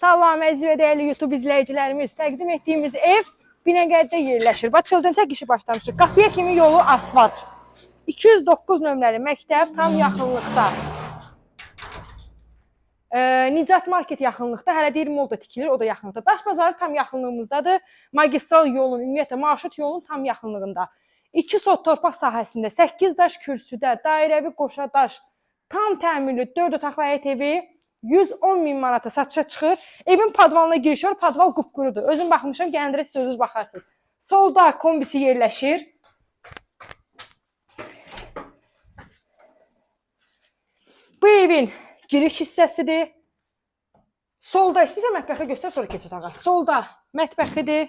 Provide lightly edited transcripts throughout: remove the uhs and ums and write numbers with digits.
Salam əziz və dəyərli YouTube izləyicilərimiz. Təqdim etdiyimiz ev Binəqədidə yerləşir. Bax, çöldən çəkişi başlamışıq. Qapıya kimi yolu asfalt. 209 nömrəli məktəb tam yaxınlıqda. Nicat Market yaxınlıqda. Hələ deyir mol da tikilir, o da yaxınlıqda. Daş bazarı tam yaxınlığımızdadır. Magistral yolun, ümumiyyətlə marşrut yolunun tam yaxınlığında. 2 sot torpaq sahəsində, 8 daş kürsüdə, dairəvi qoşa daş, tam təmirli 4 otaqlı həyət evi 110.000 manata satışa çıxır. Evin padvalına giriş var, padval qupqurudur. Özüm baxmışam, gəlindirə siz özünüz baxarsınız. Solda kombisi yerləşir. Bu evin giriş hissəsidir. Solda, istəyirsən mətbəxi göstər, sonra keç otağa. Solda mətbəxidir.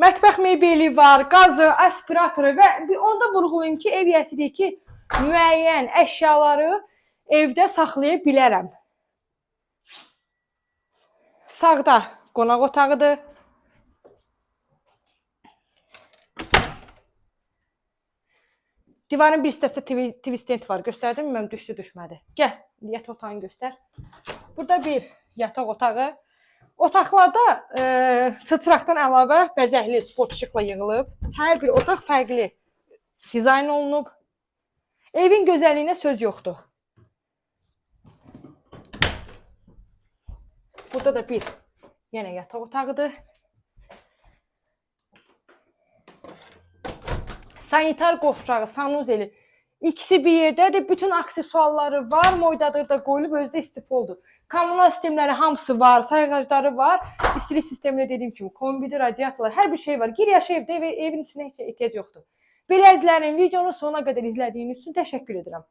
Mətbəx mebeli var, qazı, aspiratoru və onda vurğulayım ki, ev yəsidir ki, müəyyən əşyaları evdə saxlaya bilərəm. Sağda qonaq otağıdır. Divarın bir hissəsində TV stand var. Göstərdim mi? Mən düşdü, düşmədi. Gəl, yataq otağını göstər. Burada bir yataq otağı. Otaqlarda çıçraqdan əlavə bəzəkli sport işıqla yığılıb. Hər bir otaq fərqli dizayn olunub. Evin gözəlliyinə söz yoxdur. Burada da bir yenə yataq otağıdır. Sanitar qovşağı, sanuzeli. İkisi bir yerdədir. Bütün aksesuarları var. Moydadır da qoyulub, özdə istipoldur. Kommunal sistemləri hamısı var. Sayğacları var. İstilik sistemində dediyim kimi kombidir, radiatorlar, hər bir şey var. Gir yaşı evdə, evin içində heç ehtiyac yoxdur. Belə əzizlərim, videonu sonuna qədər izlədiyiniz üçün təşəkkür edirəm.